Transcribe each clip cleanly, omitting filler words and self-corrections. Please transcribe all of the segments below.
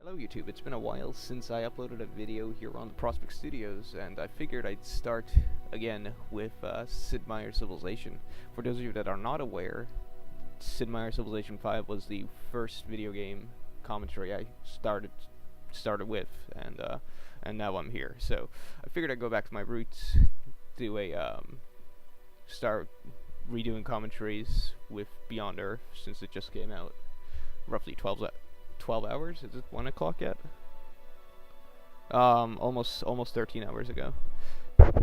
Hello YouTube, it's been a while since I uploaded a video here on the Prospect Studios, and I figured I'd start again with Sid Meier Civilization. For those of you that are not aware, Sid Meier Civilization 5 was the first video game commentary I started with, and now I'm here. So I figured I'd go back to my roots, do a start redoing commentaries with Beyond Earth since it just came out roughly 12 hours? Is it 1 o'clock yet? Almost 13 hours ago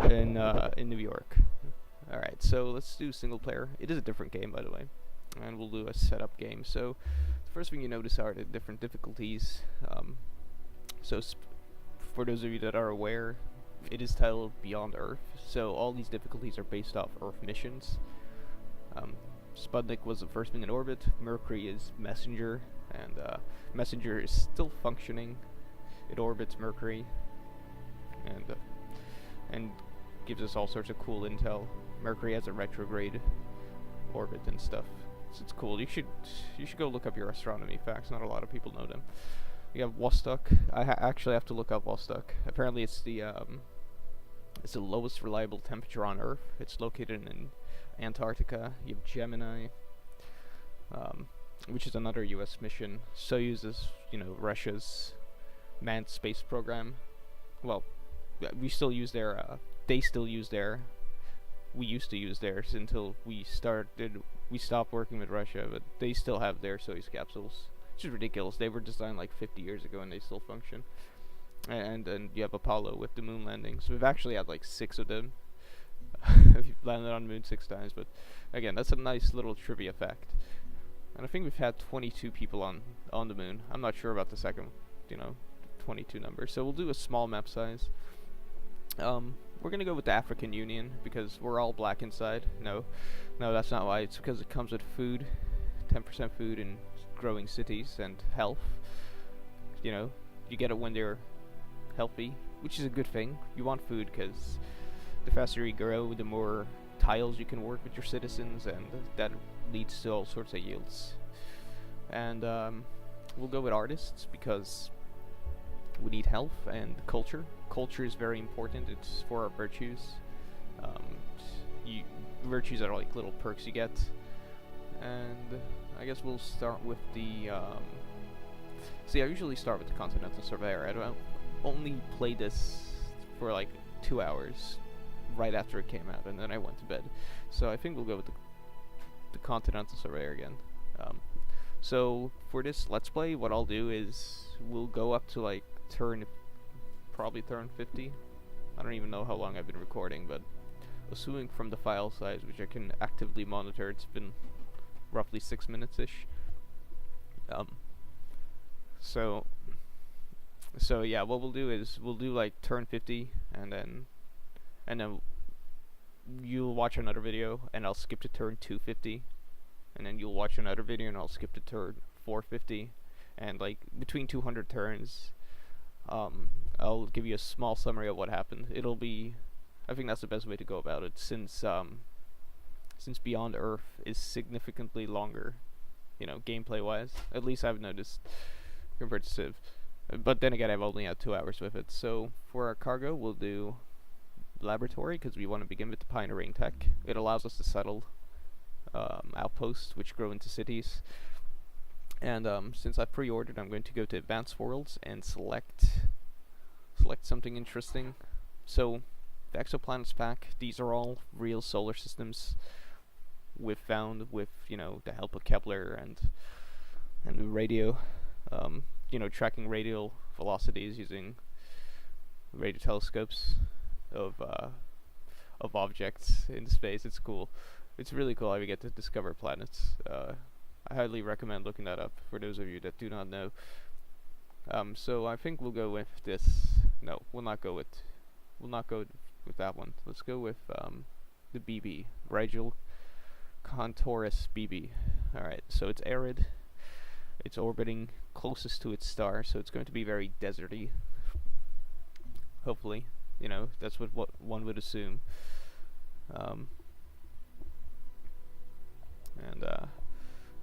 in New York. Alright, so let's do single player. It is a different game, by the way, and we'll do a setup game. So the first thing you notice are the different difficulties. For those of you that are aware, it is titled Beyond Earth, so all these difficulties are based off Earth missions. Sputnik was the first thing in orbit, Mercury is Messenger, and Messenger is still functioning. It orbits Mercury, and gives us all sorts of cool intel. Mercury has a retrograde orbit and stuff, so it's cool. You should go look up your astronomy facts. Not a lot of people know them. You have Vostok. I actually have to look up Vostok. Apparently, it's the lowest reliable temperature on Earth. It's located in Antarctica. You have Gemini, which is another U.S. mission. Soyuz is, Russia's manned space program. Well, we still use their, they still use their, we used to use theirs until we stopped working with Russia, but they still have their Soyuz capsules, which is ridiculous. They were designed like 50 years ago and they still function. And you have Apollo with the moon landings. We've actually had like 6 of them. We've landed on the moon 6 times, but again, that's a nice little trivia fact. And I think we've had 22 people on the moon. I'm not sure about the second, 22 number. So we'll do a small map size. We're gonna go with the African Union because we're all black inside. No, that's not why. It's because it comes with food, 10% food and growing cities and health. You get it when they're healthy, which is a good thing. You want food because the faster you grow, the more tiles you can work with your citizens, and that leads to all sorts of yields. And we'll go with artists because we need health and culture. Culture is very important. It's for our virtues. Virtues are like little perks you get. And I guess we'll start with the I usually start with the Continental Surveyor. I don't only play this for like 2 hours right after it came out, and then I went to bed. So I think we'll go with the Continental Surveyor again. So for this Let's Play, what I'll do is we'll go up to like probably turn 50. I don't even know how long I've been recording, but assuming from the file size, which I can actively monitor, it's been roughly 6 minutes-ish. So yeah, what we'll do is we'll do like turn 50, and then you'll watch another video, and I'll skip to turn 250, and then you'll watch another video, and I'll skip to turn 450, and like between 200 turns, I'll give you a small summary of what happened. I think that's the best way to go about it, since Beyond Earth is significantly longer, gameplay-wise. At least I've noticed compared to Civ. But then again, I've only had 2 hours with it. So for our cargo, we'll do laboratory because we want to begin with the pioneering tech. It allows us to settle outposts, which grow into cities. And since I pre-ordered, I'm going to go to Advanced Worlds and select something interesting. So the exoplanets pack. These are all real solar systems we've found with the help of Kepler and the radio. Tracking radial velocities using radio telescopes of objects in space. It's cool. It's really cool how we get to discover planets. I highly recommend looking that up for those of you that do not know. So I think we'll go with this. No, we'll not go with that one. Let's go with the BB, Rigel Contorus BB. Alright, so it's arid. It's orbiting closest to its star, so it's going to be very deserty. Hopefully, that's what one would assume. And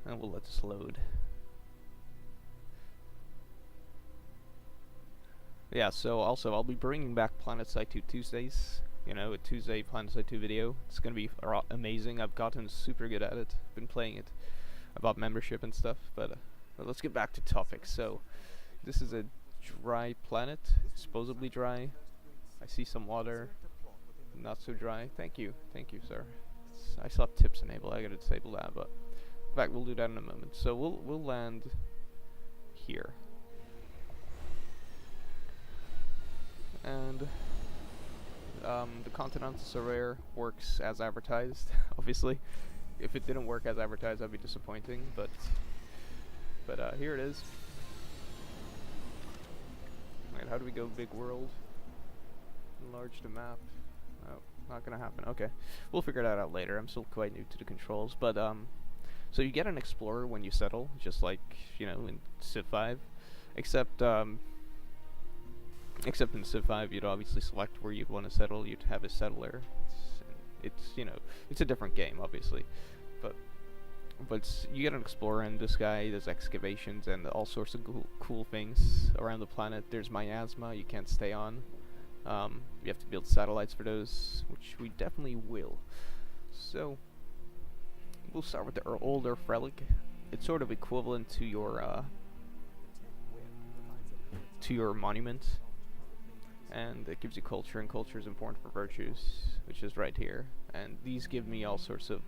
we'll let this load. Yeah, so also I'll be bringing back Planetside 2 Tuesdays. You know, a Tuesday Planetside 2 video. It's gonna be amazing. I've gotten super good at it. Been playing it about membership and stuff. But let's get back to topics. So this is a dry planet, supposedly dry. I see some water, not so dry. Thank you, sir. I saw tips enabled. I gotta disable that, but in fact we'll do that in a moment. So we'll land here. And the Continental Surveyor works as advertised. Obviously, if it didn't work as advertised, that'd be disappointing. But here it is. Right, how do we go big world? Enlarge the map. Oh, not gonna happen. Okay, we'll figure that out later. I'm still quite new to the controls, but so you get an explorer when you settle, just like you know in Civ 5, except in Civ 5, you'd obviously select where you'd want to settle. You'd have a settler. It's you know, it's a different game, obviously, but you get an explorer in this guy. There's excavations and all sorts of cool things around the planet. There's miasma you can't stay on. You have to build satellites for those, which we definitely will. So we'll start with the old Earth relic. It's sort of equivalent to your monument. And it gives you culture, and culture is important for virtues, which is right here. And these give me all sorts of,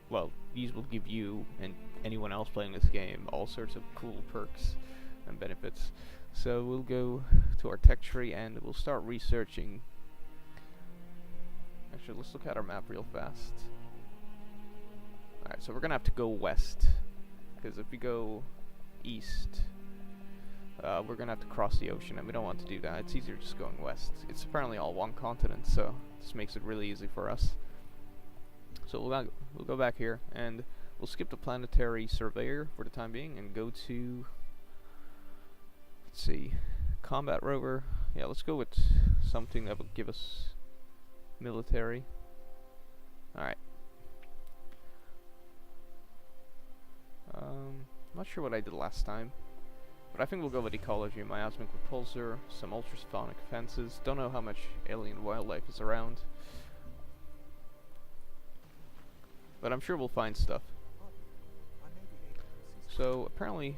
well, these will give you and anyone else playing this game all sorts of cool perks and benefits. So we'll go to our tech tree and we'll start researching. Actually, let's look at our map real fast. Alright, so we're gonna have to go west, because if we go east, we're gonna have to cross the ocean, and we don't want to do that. It's easier just going west. It's apparently all one continent, so this makes it really easy for us. So we'll go back here, and we'll skip the planetary surveyor for the time being, and go to, let's see, combat rover. Yeah, let's go with something that will give us military. Alright. Not sure what I did last time, but I think we'll go with ecology, miasmic repulsor, some ultrasonic fences. Don't know how much alien wildlife is around, but I'm sure we'll find stuff. So apparently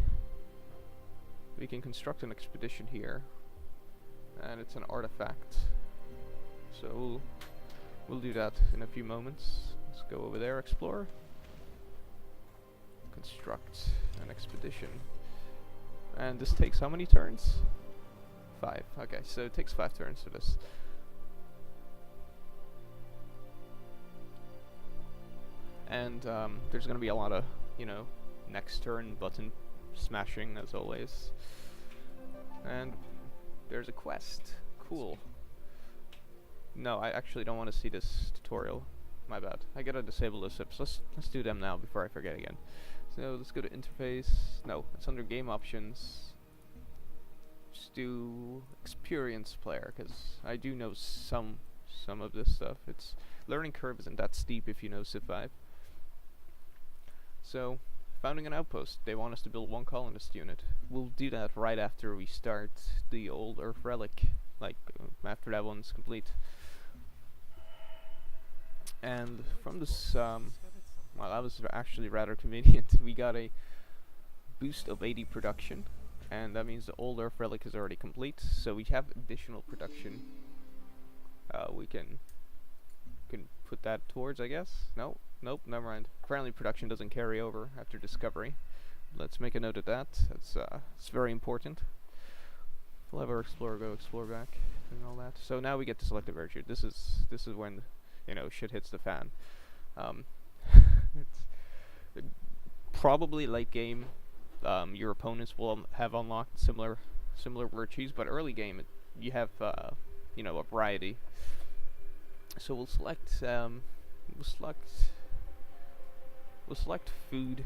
we can construct an expedition here, and it's an artifact. So we'll do that in a few moments. Let's go over there, explore. Construct an expedition. And this takes how many turns? 5. Okay, so it takes 5 turns for this. And there's gonna be a lot of, you know, next turn button smashing as always. And there's a quest. Cool. No, I actually don't want to see this tutorial. My bad. I gotta disable those tips. Let's do them now before I forget again. So let's go to interface. No, it's under game options. Just do experience player, because I do know some of this stuff. Its learning curve isn't that steep if you know Civ 5. So, founding an outpost. They want us to build one colonist unit. We'll do that right after we start the old Earth relic. Like after that one's complete. And from this, well, that was actually rather convenient. We got a boost of 80 production, and that means the old Earth relic is already complete. So we have additional production. We can put that towards, I guess. Nope, never mind. Apparently, production doesn't carry over after discovery. Let's make a note of that. It's very important. We'll have our explorer go explore back and all that. So now we get to select a virtue. This is when, you know, shit hits the fan. It's probably late game. Your opponents will have unlocked similar virtues, but early game you have you know, a variety. So we'll select food.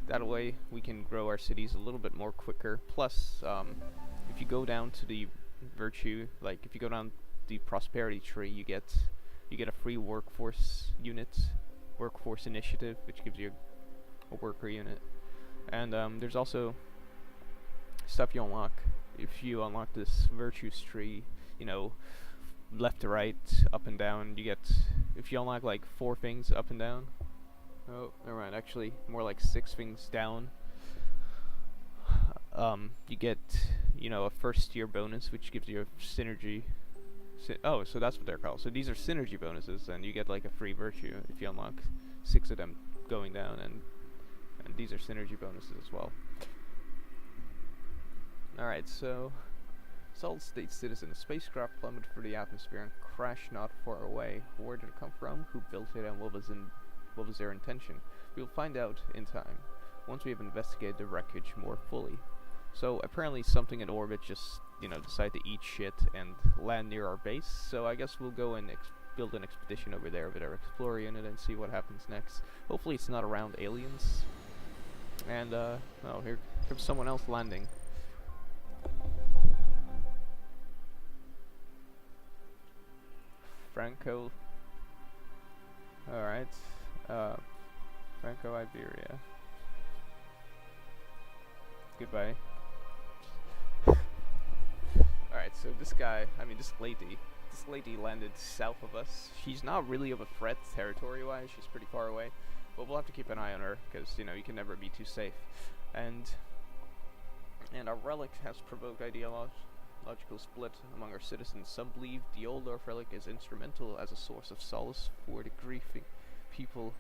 That way we can grow our cities a little bit more quicker. Plus, if you go down to the virtue, like if you go down the prosperity tree, you get a free workforce unit, workforce initiative, which gives you a worker unit. And there's also stuff you unlock if you unlock this virtues tree, you know, left to right, up and down, you get, if you unlock like 4 things up and down, oh, never mind, actually, more like 6 things down, you get, you know, a first year bonus, which gives you a synergy. Oh, so that's what they're called. So these are synergy bonuses, and you get like a free virtue if you unlock 6 of them going down, and these are synergy bonuses as well. Alright, so solid state citizen. A spacecraft plummeted through the atmosphere and crashed not far away. Where did it come from? Who built it, and what was their intention? We'll find out in time, once we have investigated the wreckage more fully. So apparently something in orbit just, you know, decided to eat shit and land near our base. So I guess we'll go and build an expedition over there with our explorer unit and see what happens next. Hopefully it's not around aliens. And oh, here comes someone else landing. Franco. Alright. Franco Iberia. Goodbye. Alright, so this lady landed south of us. She's not really of a threat territory-wise, she's pretty far away. But we'll have to keep an eye on her, because, you know, you can never be too safe. And our relic has provoked ideological split among our citizens. Some believe the old Earth relic is instrumental as a source of solace for the grieving people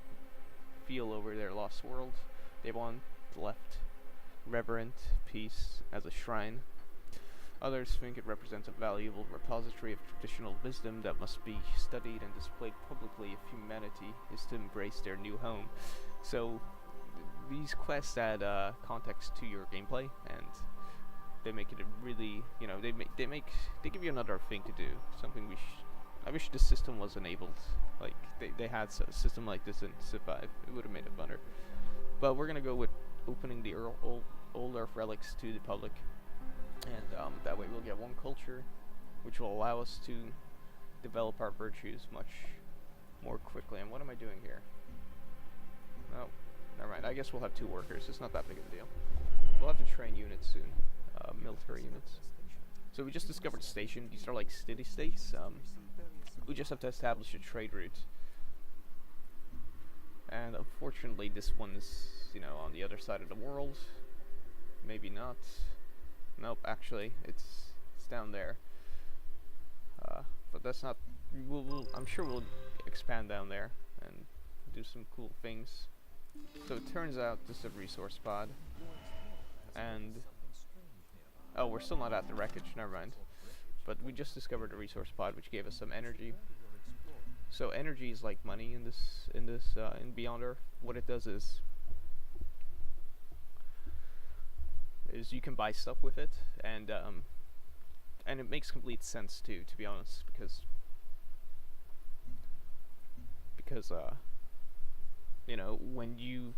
feel over their lost world. They want left reverent peace as a shrine. Others think it represents a valuable repository of traditional wisdom that must be studied and displayed publicly if humanity is to embrace their new home. So these quests add context to your gameplay, and they make it a really, you know, they give you another thing to do. Something I wish the system was enabled. Like they had a system like this in Civ 5. It would have made it better. But we're gonna go with opening the old Earth relics to the public, and that way we'll get 1 culture, which will allow us to develop our virtues much more quickly. And what am I doing here? Oh, never mind. I guess we'll have 2 workers. It's not that big of a deal. We'll have to train units soon, military units. So we just discovered a station. These are like city states. We just have to establish a trade route. And unfortunately, this one's, you know, on the other side of the world. Maybe not. Nope, actually, it's down there. But that's not. I'm sure we'll expand down there and do some cool things. So it turns out this is a resource pod, and oh, we're still not at the wreckage. Never mind. But we just discovered a resource pod, which gave us some energy. So energy is like money in Beyond Earth. What it does is you can buy stuff with it, and it makes complete sense too, to be honest, because you know, when you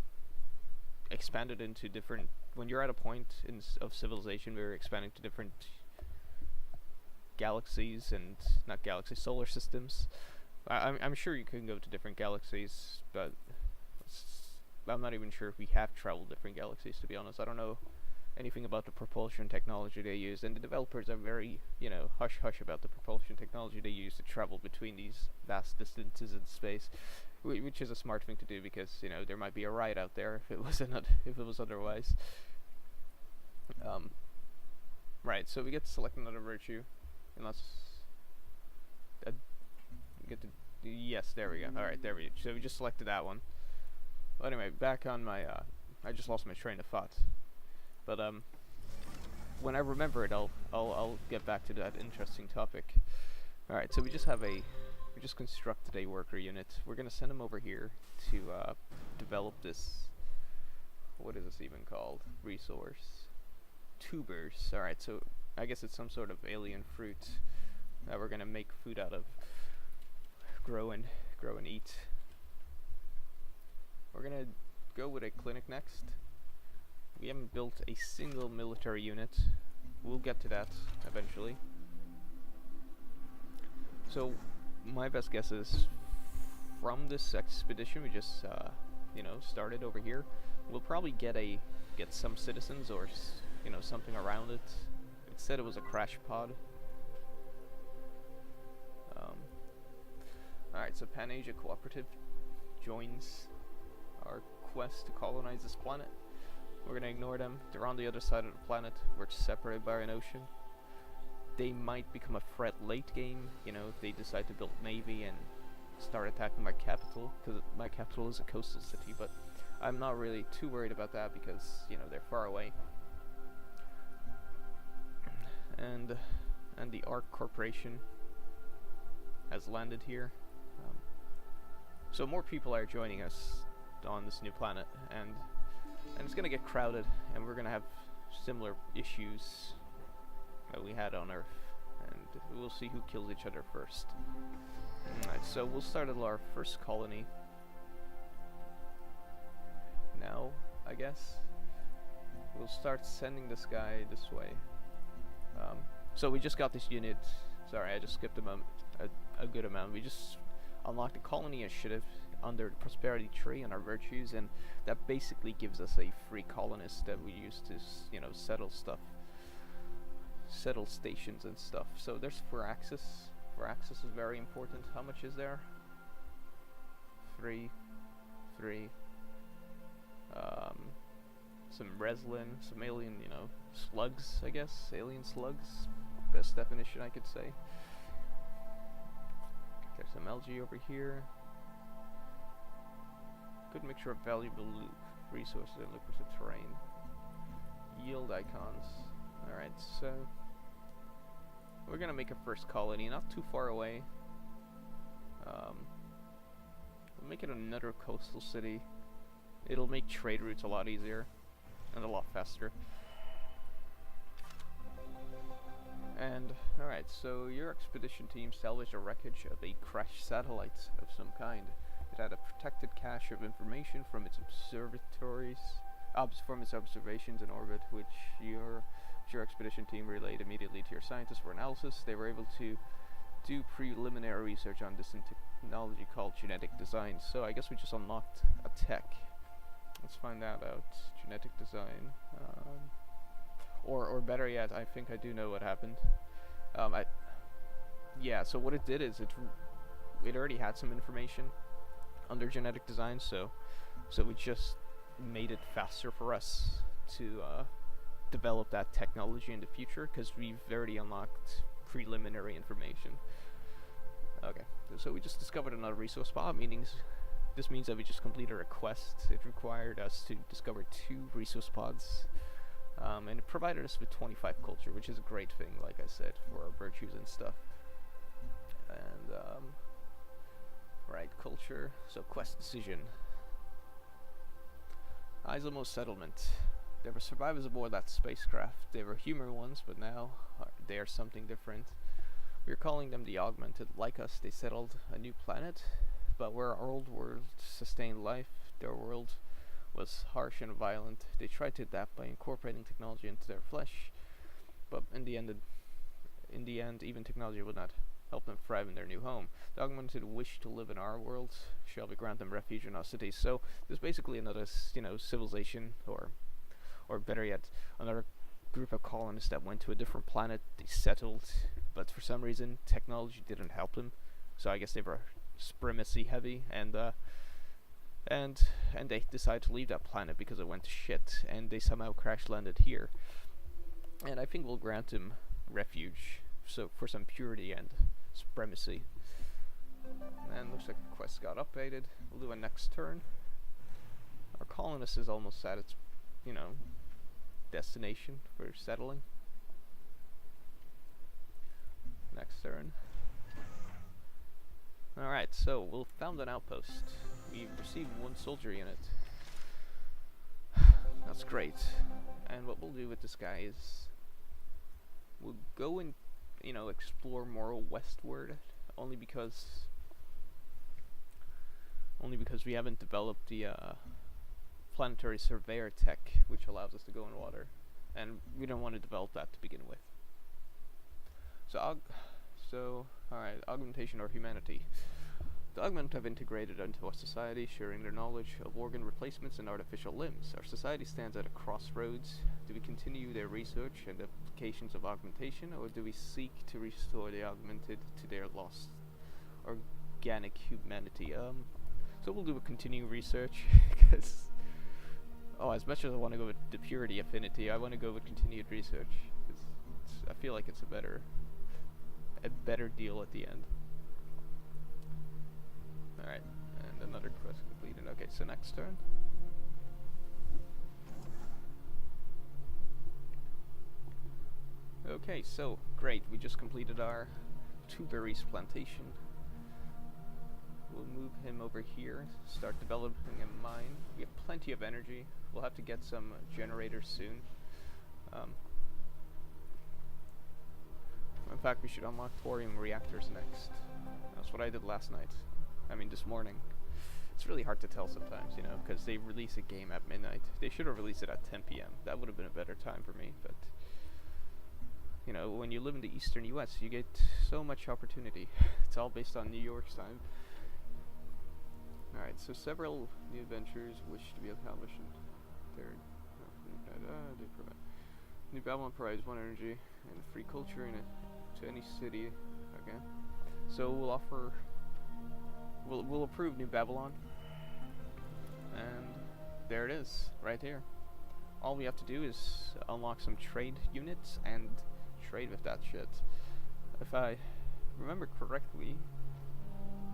expand it into different, when you're at a point of civilization where you're expanding to different galaxies, and not galaxies, solar systems. I'm sure you can go to different galaxies, but I'm not even sure if we have traveled different galaxies, to be honest. I don't know anything about the propulsion technology they use, and the developers are very, you know, hush-hush about the propulsion technology they use to travel between these vast distances in space, which is a smart thing to do, because, you know, there might be a riot out there if it was otherwise. Right, so we get to select another virtue, unless get to, yes, there we go. Alright, there we go. So we just selected that one. Well, anyway, back on my, I just lost my train of thought. But, when I remember it, I'll get back to that interesting topic. Alright, so we just constructed a worker unit. We're gonna send them over here to, develop this, what is this even called? Resource. Tubers. Alright, so I guess it's some sort of alien fruit that we're gonna make food out of. Grow and eat. We're gonna go with a clinic next. We haven't built a single military unit. We'll get to that eventually. So my best guess is from this expedition we just you know, started over here, we'll probably get some citizens, or you know, something around it It said it was a crash pod. Alright, so Pan-Asia Cooperative joins our quest to colonize this planet. We're gonna ignore them. They're on the other side of the planet. We're separated by an ocean. They might become a threat late game, you know, if they decide to build navy and start attacking my capital, because my capital is a coastal city, but I'm not really too worried about that because, you know, they're far away. And the ARC Corporation has landed here. So more people are joining us on this new planet, and it's gonna get crowded, and we're gonna have similar issues that we had on Earth, and we'll see who kills each other first. Alright, so we'll start our first colony now, I guess. We'll start sending this guy this way. So we just got this unit. Sorry, I just skipped a good amount. We just unlocked a colony initiative under the prosperity tree and our virtues, and that basically gives us a free colonist that we use to, you know, settle stations and stuff. So there's Firaxis. Firaxis is very important. How much is there? 3. Some Reslin, some alien, you know, slugs, I guess. Alien slugs. Best definition I could say. There's some algae over here. Good mixture of valuable loot, resources, and lucrative terrain. Yield icons. Alright, so we're gonna make a first colony, not too far away. We'll make it another coastal city. It'll make trade routes a lot easier and a lot faster. And alright, so your expedition team salvaged a wreckage of a crashed satellite of some kind. It had a protected cache of information from its observations in orbit, which your expedition team relayed immediately to your scientists for analysis. They were able to do preliminary research on this technology called genetic design. So I guess we just unlocked a tech. Let's find that out. Genetic design. Or better yet, I think I do know what happened. Yeah, so what it did is it already had some information under genetic design, so we just made it faster for us to develop that technology in the future, because we've already unlocked preliminary information. Okay, so we just discovered another resource spot, this means that we just completed a quest. It required us to discover 2 resource pods, and it provided us with 25 culture, which is a great thing, like I said, for our virtues and stuff. And right, culture. So quest decision. Islamo settlement. There were survivors aboard that spacecraft. They were human ones, but now they are something different. We're calling them the Augmented. Like us, they settled a new planet, but where our old world sustained life, their world was harsh and violent. They tried to adapt by incorporating technology into their flesh, but in the end, even technology would not help them thrive in their new home. The Augmented wish to live in our world. Shall we grant them refuge in our cities? So there's basically another, you know, civilization, or better yet, another group of colonists that went to a different planet. They settled, but for some reason, technology didn't help them. So I guess they were supremacy heavy, and they decided to leave that planet because it went to shit, and they somehow crash landed here. And I think we'll grant them refuge, so for some purity and supremacy. And looks like the quest got updated. We'll do a next turn. Our colonist is almost at its, you know, destination for settling. Next turn. Alright, so we'll found an outpost. We've received 1 soldier unit. That's great. And what we'll do with this guy is we'll go and, you know, explore more westward, only because we haven't developed the planetary surveyor tech, which allows us to go in water, and we don't want to develop that to begin with. So alright, augmentation or humanity. The augmented have integrated into our society, sharing their knowledge of organ replacements and artificial limbs. Our society stands at a crossroads. Do we continue their research and applications of augmentation, or do we seek to restore the augmented to their lost organic humanity? So we'll do a continuing research, because as much as I want to go with the purity affinity, I want to go with continued research. I feel like it's a better deal at the end. Alright, and another quest completed. Okay, so next turn. Okay, so great, we just completed our two-berries plantation. We'll move him over here, start developing a mine. We have plenty of energy. We'll have to get some generators soon. In fact, we should unlock thorium reactors next. That's what I did last night. I mean, this morning. It's really hard to tell sometimes, you know, because they release a game at midnight. They should have released it at 10 p.m. That would have been a better time for me, but you know, when you live in the eastern US, you get so much opportunity. It's all based on New York's time. Alright, so several new ventures wish to be accomplished. New Babylon provides one energy and free culture to any city. Okay, so we'll approve New Babylon, and there it is, right here. All we have to do is unlock some trade units and trade with that shit. If I remember correctly,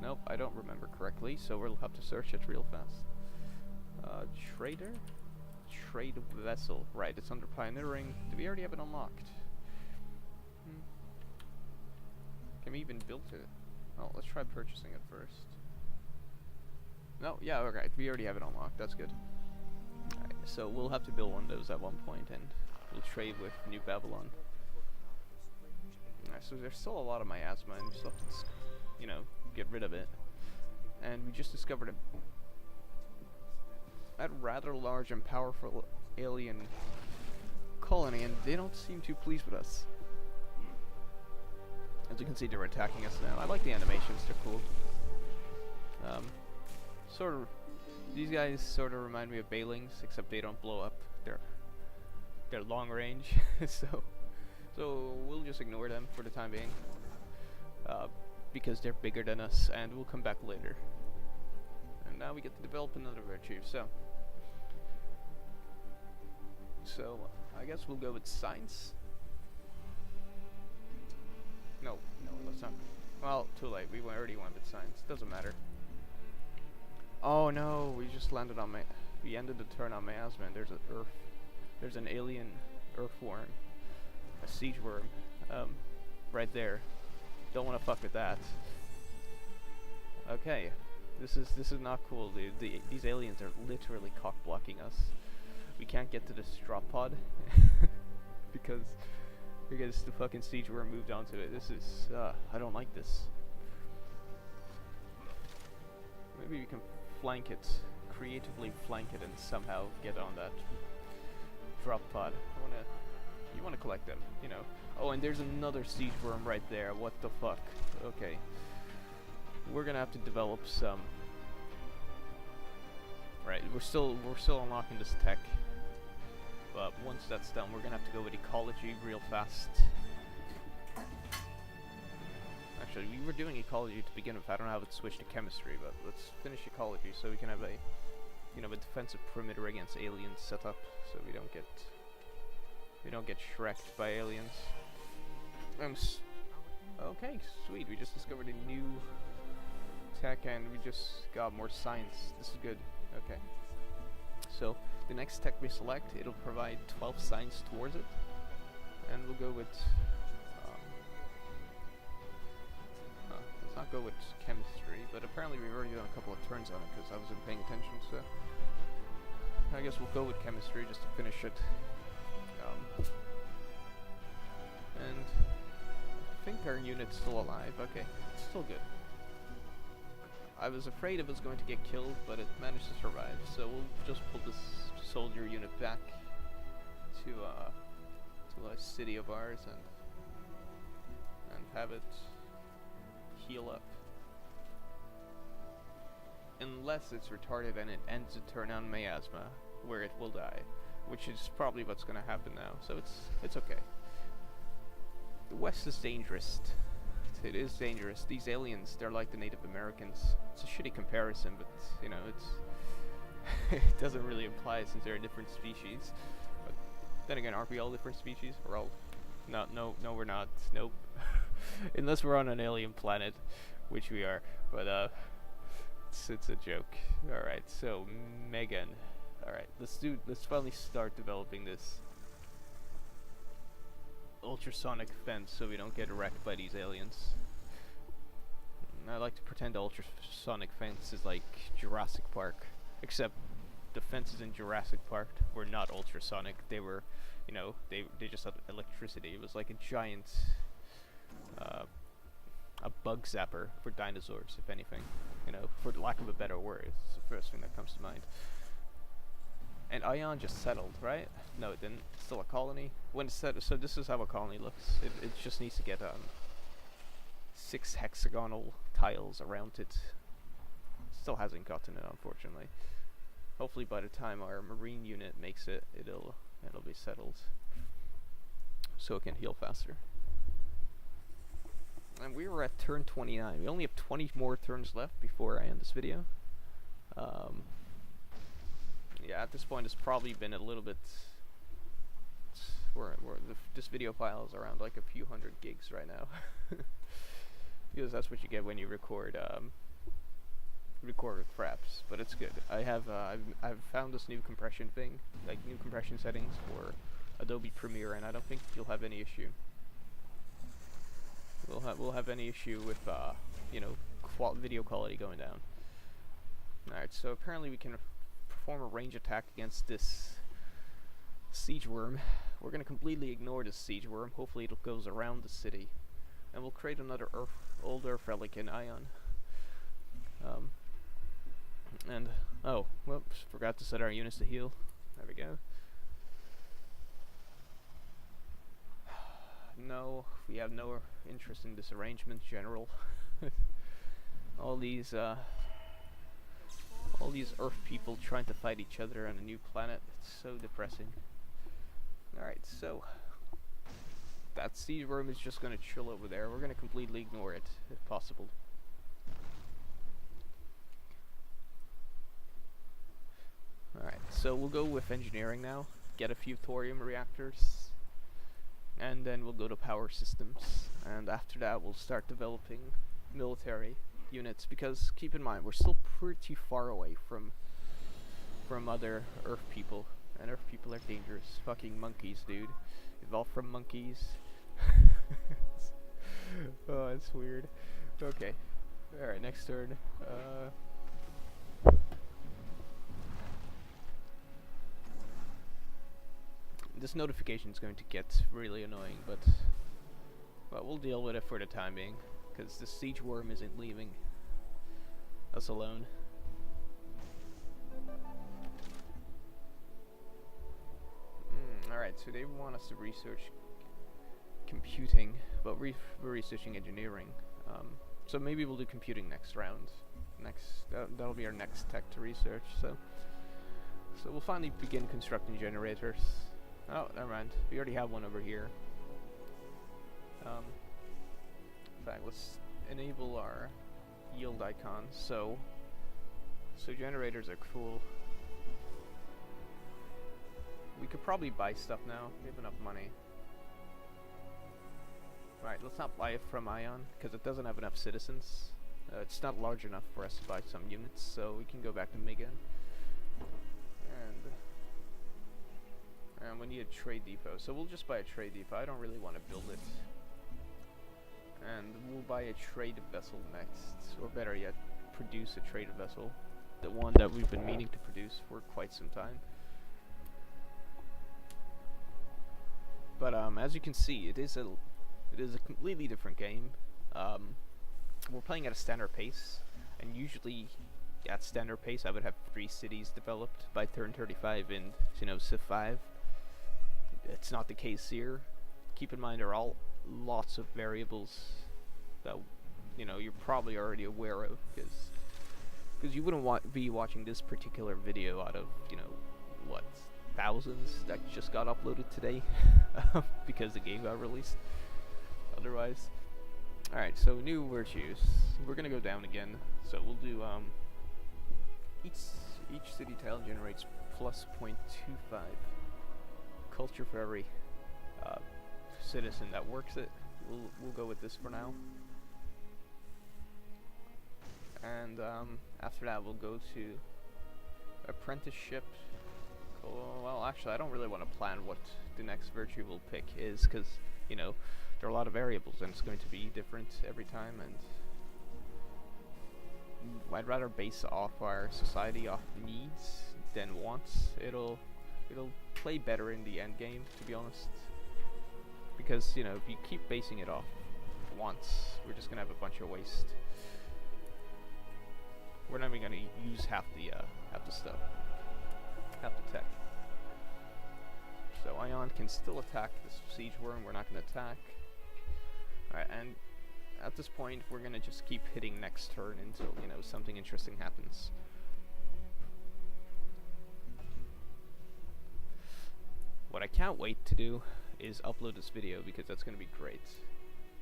nope, I don't remember correctly, so we'll have to search it real fast. Trader? Trade vessel. Right, it's under pioneering. Do we already have it unlocked? Can we even build it? Oh, let's try purchasing it first. No, yeah, alright, we already have it unlocked. That's good. Alright, so we'll have to build one of those at one point, and we'll trade with New Babylon. Alright, so there's still a lot of miasma, and we still have to, you know, get rid of it. And we just discovered a rather large and powerful alien colony, and they don't seem too pleased with us. As you can see, they're attacking us now. I like the animations, they're cool. Sort of, these guys sort of remind me of Bailings, except they don't blow up. They're long range, so we'll just ignore them for the time being. Because they're bigger than us, and we'll come back later. And now we get to develop another virtue, so I guess we'll go with science. No, let's not. Well, too late. We already went with science. Doesn't matter. Oh no, we just landed on we ended the turn on miasma, and there's an alien earthworm, a siege worm, right there. Don't want to fuck with that. Okay, this is not cool, dude. These aliens are literally cock blocking us. We can't get to this drop pod because the fucking siege worm moved onto it. This is I don't like this. Maybe we can creatively flank it, and somehow get on that drop pod. You wanna collect them, you know. Oh, and there's another siege worm right there. What the fuck? Okay. We're gonna have to develop some. Right, we're still unlocking this tech. But once that's done, we're gonna have to go with ecology real fast. Actually, we were doing ecology to begin with. I don't know how it switched to chemistry, but let's finish ecology so we can have a defensive perimeter against aliens set up, so we don't get shreked by aliens. Okay, sweet. We just discovered a new tech, and we just got more science. This is good. Okay. So the next tech we select, it'll provide 12 science towards it, and we'll go with. Let's not go with chemistry, but apparently we've already done a couple of turns on it because I wasn't paying attention. So I guess we'll go with chemistry just to finish it. And I think our unit's still alive. Okay, it's still good. I was afraid it was going to get killed, but it managed to survive. So we'll just pull this soldier unit back to a city of ours and have it heal up. unless it's retarded and it ends a turn on miasma, where it will die, which is probably what's going to happen now. So it's okay. The West is dangerous. It is dangerous. These aliens, they're like the Native Americans. It's a shitty comparison, but you know, it's it doesn't really apply since they're a different species. But then again, aren't we all different species? We're all no, we're not. Nope. Unless we're on an alien planet, which we are. But it's a joke. All right, so Megan. All right, let's finally start developing this ultrasonic fence so we don't get wrecked by these aliens. I like to pretend the ultrasonic fence is like Jurassic Park, except the fences in Jurassic Park were not ultrasonic. They were, you know, they just had electricity. It was like a giant a bug zapper for dinosaurs, if anything, you know, for lack of a better word. It's the first thing that comes to mind. And Ion just settled, right? No, it didn't. It's still a colony. When it's set, so this is how a colony looks. It just needs to get 6 hexagonal tiles around it. Still hasn't gotten it, unfortunately. Hopefully, by the time our marine unit makes it, it'll be settled, so it can heal faster. And we were at turn 29. We only have 20 more turns left before I end this video. Yeah, at this point it's probably been a little bit. This video file is around like a few hundred gigs right now, because that's what you get when you record with fraps. But it's good. I've found this new compression thing, like new compression settings for Adobe Premiere, and I don't think you'll have any issue. We'll have any issue with you know, video quality going down. All right, so apparently we can perform a range attack against this siege worm. We're going to completely ignore this siege worm. Hopefully it goes around the city, and we'll create another old Earth relic in Ion. And oh, whoops, forgot to set our units to heal. There we go. No, we have no interest in this arrangement, General. all these Earth people trying to fight each other on a new planet. It's so depressing. Alright, so that siege worm is just gonna chill over there. We're gonna completely ignore it, if possible. Alright, so we'll go with engineering now. Get a few thorium reactors, and then we'll go to power systems. And after that we'll start developing military units, because keep in mind we're still pretty far away from other Earth people, and Earth people are dangerous. Fucking monkeys, dude. Evolved from monkeys. Oh, that's weird. Okay. Alright, next turn. This notification is going to get really annoying, but we'll deal with it for the time being, because the siege worm isn't leaving us alone. Alright, so they want us to research computing, but we're researching engineering. So maybe we'll do computing next round. That'll be our next tech to research. So we'll finally begin constructing generators. Oh, never mind. We already have one over here. In fact, let's enable our yield icon. So generators are cool. We could probably buy stuff now. We have enough money. Right, let's not buy it from Ion, because it doesn't have enough citizens. It's not large enough for us to buy some units, so we can go back to Megan. And we need a trade depot, so we'll just buy a trade depot. I don't really want to build it. And we'll buy a trade vessel next, or better yet, produce a trade vessel. The one that we've been meaning to produce for quite some time. But as you can see, it is a completely different game. We're playing at a standard pace, and usually at standard pace I would have 3 cities developed by turn 35 in, you know, Civ 5. It's not the case here. Keep in mind there are all lots of variables that, you know, you're probably already aware of, because Because you wouldn't be watching this particular video out of, you know, what, thousands that just got uploaded today because the game got released. Otherwise, alright, so new virtues. We're gonna go down again. So we'll do each city tile generates plus 0.25 culture for every citizen that works it. We'll go with this for now. And after that we'll go to apprenticeship. Well, actually I don't really want to plan what the next virtue we'll pick is, because, you know, there are a lot of variables and it's going to be different every time, and I'd rather base off our society off needs than wants. It'll play better in the end game, to be honest, because, you know, if you keep basing it off wants, we're just gonna have a bunch of waste. We're not even gonna use half the stuff, half the tech. So Ion can still attack this siege worm. We're not gonna attack. Alright, and at this point we're gonna just keep hitting next turn until, you know, something interesting happens. What I can't wait to do is upload this video, because that's gonna be great.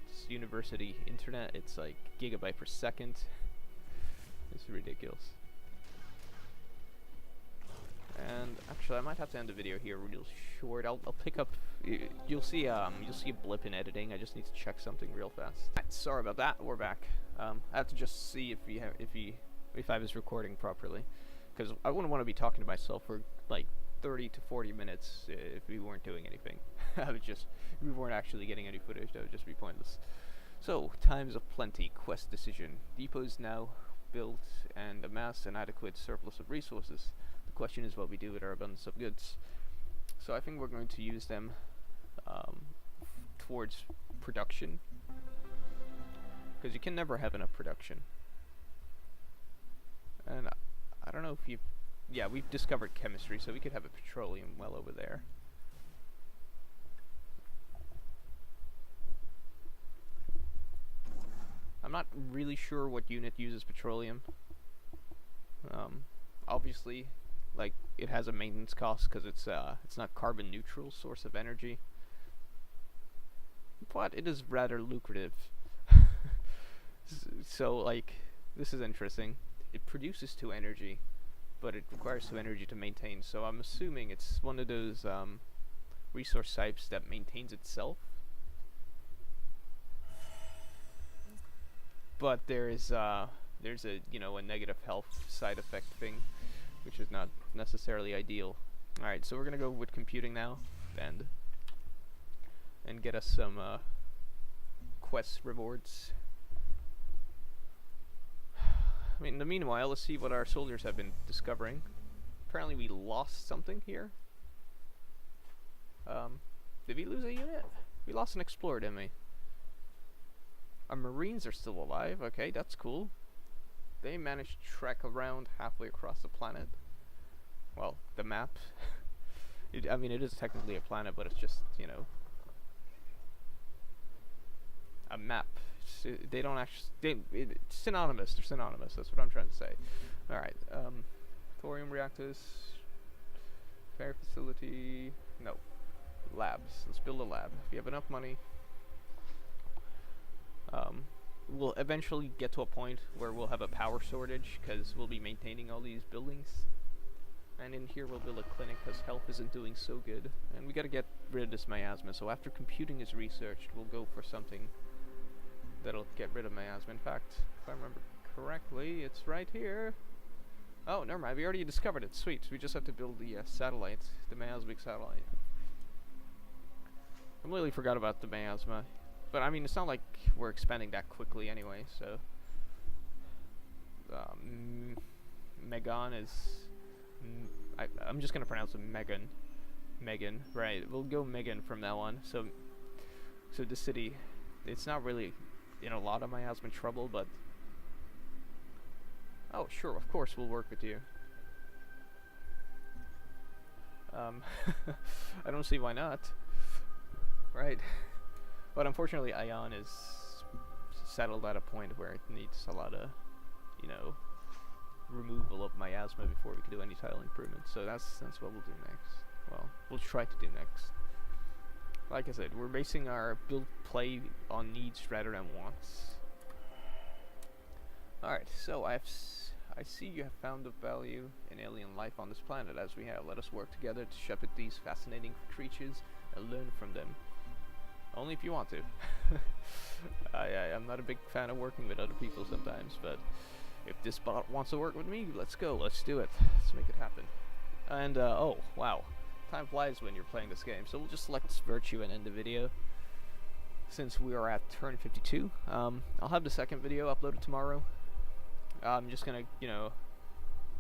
It's university internet, it's like gigabyte per second. It's ridiculous. And actually I might have to end the video here real short. I'll pick up, you'll see a blip in editing. I just need to check something real fast. Right, sorry about that, we're back. I have to just see if I was recording properly, because I wouldn't want to be talking to myself for like 30 to 40 minutes if we weren't doing anything. If we weren't actually getting any footage, that would just be pointless. So, times of plenty, quest decision. Depots now built and amass an adequate surplus of resources. The question is what we do with our abundance of goods. So I think we're going to use them towards production, because you can never have enough production. And I don't know if yeah, we've discovered chemistry, so we could have a petroleum well over there. I'm not really sure what unit uses petroleum. Obviously, like, it has a maintenance cost because it's not carbon neutral source of energy, but it is rather lucrative. So, like, this is interesting. It produces 2 energy, but it requires 2 energy to maintain. So I'm assuming it's one of those resource types that maintains itself. But there's a, you know, a negative health side effect thing, which is not necessarily ideal. Alright, so we're gonna go with computing now, and get us some quest rewards. I mean, in the meanwhile, let's see what our soldiers have been discovering. Apparently we lost something here. Did we lose a unit? We lost an explorer, didn't we? Our marines are still alive. Okay, that's cool. They managed to trek around halfway across the planet. Well, the map. I mean, it is technically a planet, but it's just, you know, a map. They don't actually. It's synonymous. They're synonymous. That's what I'm trying to say. All right. Thorium reactors. Fair facility. No. Labs. Let's build a lab. If you have enough money. We'll eventually get to a point where we'll have a power shortage, because we'll be maintaining all these buildings. And in here we'll build a clinic, because health isn't doing so good. And we gotta get rid of this miasma. So after computing is researched, we'll go for something that'll get rid of miasma. In fact, if I remember correctly, it's right here. Oh, never mind. We already discovered it. Sweet. We just have to build the satellite, the miasmic satellite. I completely forgot about the miasma. But I mean, it's not like we're expanding that quickly anyway, so. Megan is. I'm just gonna pronounce it Megan. Megan, right? We'll go Megan from now on. So the city, it's not really in a lot of miasma trouble, but. Oh, sure, of course we'll work with you. I don't see why not. Right. But unfortunately, Ion is settled at a point where it needs a lot of, you know, removal of miasma before we can do any tile improvements. So that's what we'll do next. Well, we'll try to do next. Like I said, we're basing our build play on needs rather than wants. Alright, so I see you have found the value in alien life on this planet, as we have. Let us work together to shepherd these fascinating creatures and learn from them. Only if you want to. I'm not a big fan of working with other people sometimes, but if this bot wants to work with me, let's go, let's do it. Let's make it happen. And, oh, wow. Time flies when you're playing this game, so we'll just select virtue and end the video. Since we are at turn 52, I'll have the second video uploaded tomorrow. I'm just gonna, you know,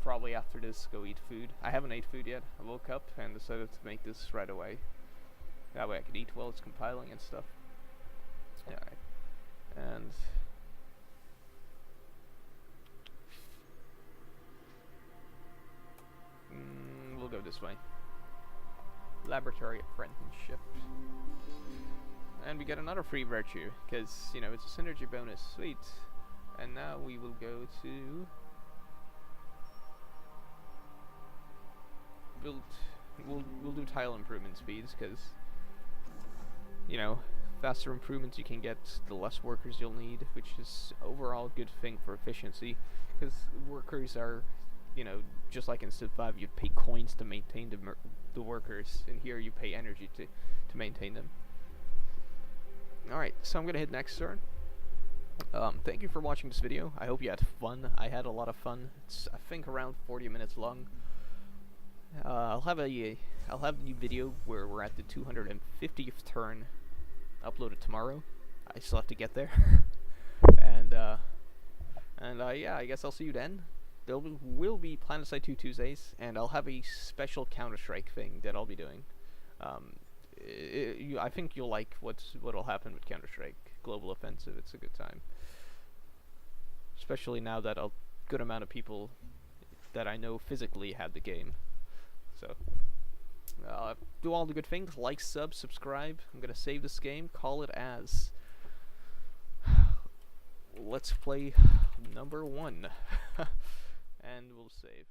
probably after this go eat food. I haven't ate food yet. I woke up and decided to make this right away. That way I can eat while it's compiling and stuff. Alright. And we'll go this way. Laboratory apprenticeship. And we get another free virtue, because, you know, it's a synergy bonus. Sweet. And now we will go to build. We'll do tile improvement speeds, because, you know, faster improvements you can get, the less workers you'll need, which is overall a good thing for efficiency, because workers are, you know, just like in Civ 5, you'd pay coins to maintain the workers, and here you pay energy to maintain them. Alright, so I'm gonna hit next turn. Thank you for watching this video. I hope you had fun. I had a lot of fun. It's, I think, around 40 minutes long. I'll have a new video where we're at the 250th turn uploaded tomorrow. I still have to get there. and yeah, I guess I'll see you then. There will be Planetside 2 Tuesdays, and I'll have a special Counter-Strike thing that I'll be doing. I think you'll like what'll happen with Counter-Strike Global Offensive. It's a good time, especially now that a good amount of people that I know physically had the game. So do all the good things. Like, sub, subscribe. I'm gonna save this game. Call it as Let's Play number 1, and we'll save.